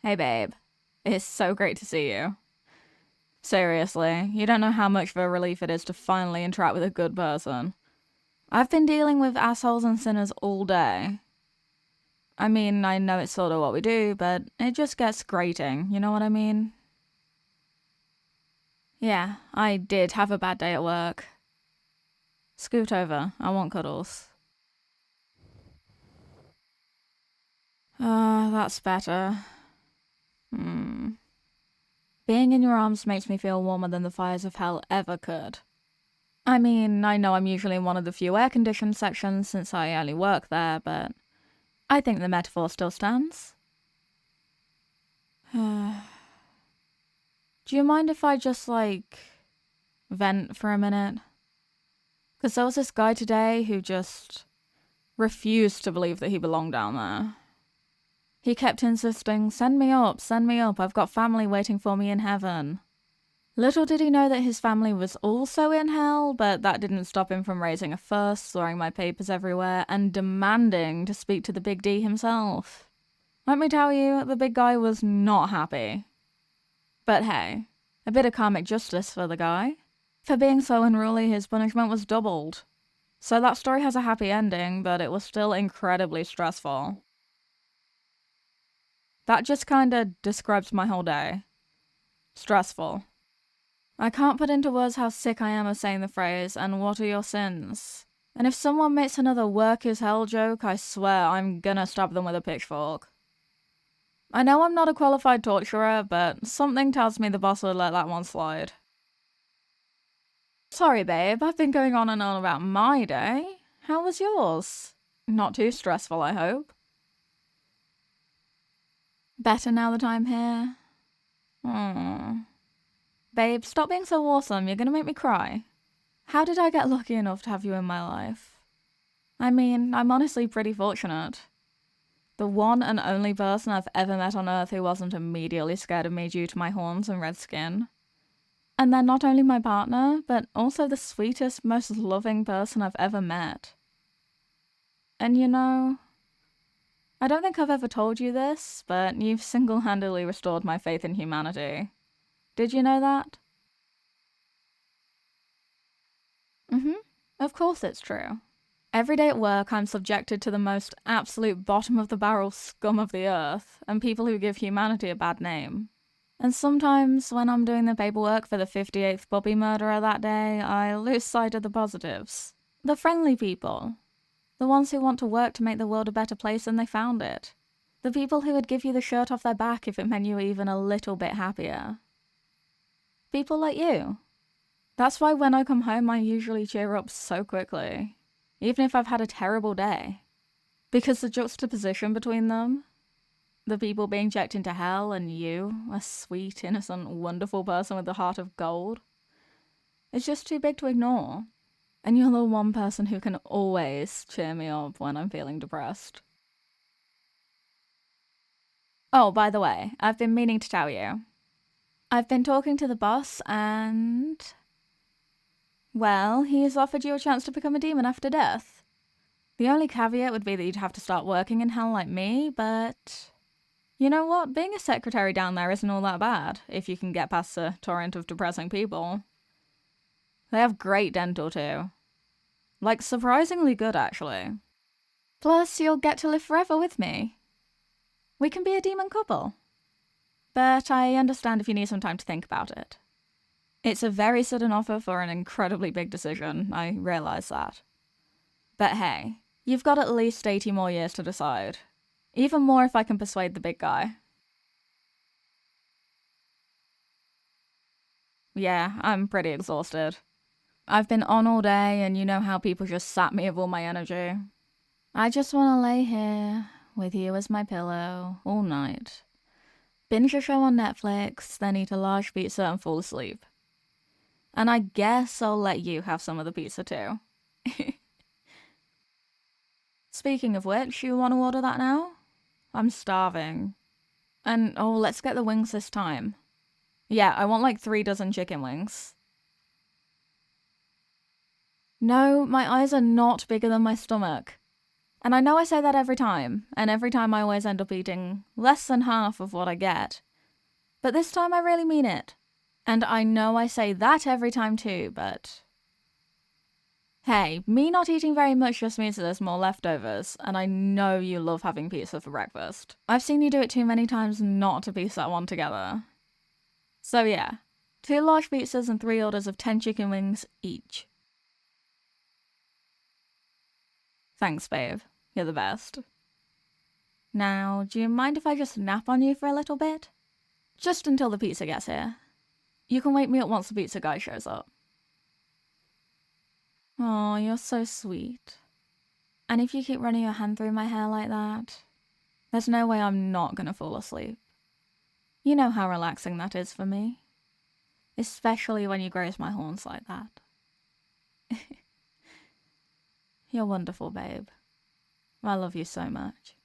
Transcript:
Hey babe, it's so great to see you. Seriously, you don't know how much of a relief it is to finally interact with a good person. I've been dealing with assholes and sinners all day. I mean, I know it's sort of what we do, but it just gets grating, you know what I mean? Yeah, I did have a bad day at work. Scoot over, I want Cuddles. That's better. Being in your arms makes me feel warmer than the fires of hell ever could. I mean, I know I'm usually in one of the few air-conditioned sections since I only work there, but I think the metaphor still stands. Do you mind if I just, vent for a minute? Because there was this guy today who just refused to believe that he belonged down there. He kept insisting, send me up, I've got family waiting for me in heaven. Little did he know that his family was also in hell, but that didn't stop him from raising a fuss, throwing my papers everywhere, and demanding to speak to the Big D himself. Let me tell you, the big guy was not happy. But hey, a bit of karmic justice for the guy. For being so unruly, his punishment was doubled. So that story has a happy ending, but it was still incredibly stressful. That just kinda describes my whole day. Stressful. I can't put into words how sick I am of saying the phrase, and what are your sins? And if someone makes another work is hell joke, I swear I'm gonna stab them with a pitchfork. I know I'm not a qualified torturer, but something tells me the boss would let that one slide. Sorry babe, I've been going on and on about my day. How was yours? Not too stressful, I hope. Better now that I'm here? Babe, stop being so awesome, you're gonna make me cry. How did I get lucky enough to have you in my life? I mean, I'm honestly pretty fortunate. The one and only person I've ever met on Earth who wasn't immediately scared of me due to my horns and red skin. And they're not only my partner, but also the sweetest, most loving person I've ever met. And you know, I don't think I've ever told you this, but you've single-handedly restored my faith in humanity. Did you know that? Of course it's true. Every day at work, I'm subjected to the most absolute bottom-of-the-barrel scum of the earth, and people who give humanity a bad name. And sometimes, when I'm doing the paperwork for the 58th puppy murderer that day, I lose sight of the positives. The friendly people. The ones who want to work to make the world a better place than they found it. The people who would give you the shirt off their back if it meant you were even a little bit happier. People like you. That's why when I come home, I usually cheer up so quickly. Even if I've had a terrible day. Because the juxtaposition between them, the people being checked into hell and you, a sweet, innocent, wonderful person with a heart of gold, it's just too big to ignore. And you're the one person who can always cheer me up when I'm feeling depressed. Oh, by the way, I've been meaning to tell you. I've been talking to the boss and... well, he's offered you a chance to become a demon after death. The only caveat would be that you'd have to start working in hell like me, but... you know what? Being a secretary down there isn't all that bad, if you can get past the torrent of depressing people. They have great dental too. Like, surprisingly good, actually. Plus, you'll get to live forever with me. We can be a demon couple. But I understand if you need some time to think about it. It's a very sudden offer for an incredibly big decision, I realise that. But hey, you've got at least 80 more years to decide. Even more if I can persuade the big guy. Yeah, I'm pretty exhausted. I've been on all day and you know how people just sap me of all my energy. I just want to lay here, with you as my pillow, all night. Binge a show on Netflix, then eat a large pizza and fall asleep. And I guess I'll let you have some of the pizza too. Speaking of which, you want to order that now? I'm starving. And oh, let's get the wings this time. Yeah, I want like 3 dozen chicken wings. No, my eyes are not bigger than my stomach. And I know I say that every time, and every time I always end up eating less than half of what I get. But this time I really mean it. And I know I say that every time too, but... Hey, me not eating very much just means that there's more leftovers, and I know you love having pizza for breakfast. I've seen you do it too many times not to piece that one together. So yeah, 2 large pizzas and 3 orders of 10 chicken wings each. Thanks, babe. You're the best. Now, do you mind if I just nap on you for a little bit? Just until the pizza gets here. You can wake me up once the pizza guy shows up. Oh, you're so sweet. And if you keep running your hand through my hair like that, there's no way I'm not gonna fall asleep. You know how relaxing that is for me. Especially when you graze my horns like that. You're wonderful, babe. I love you so much.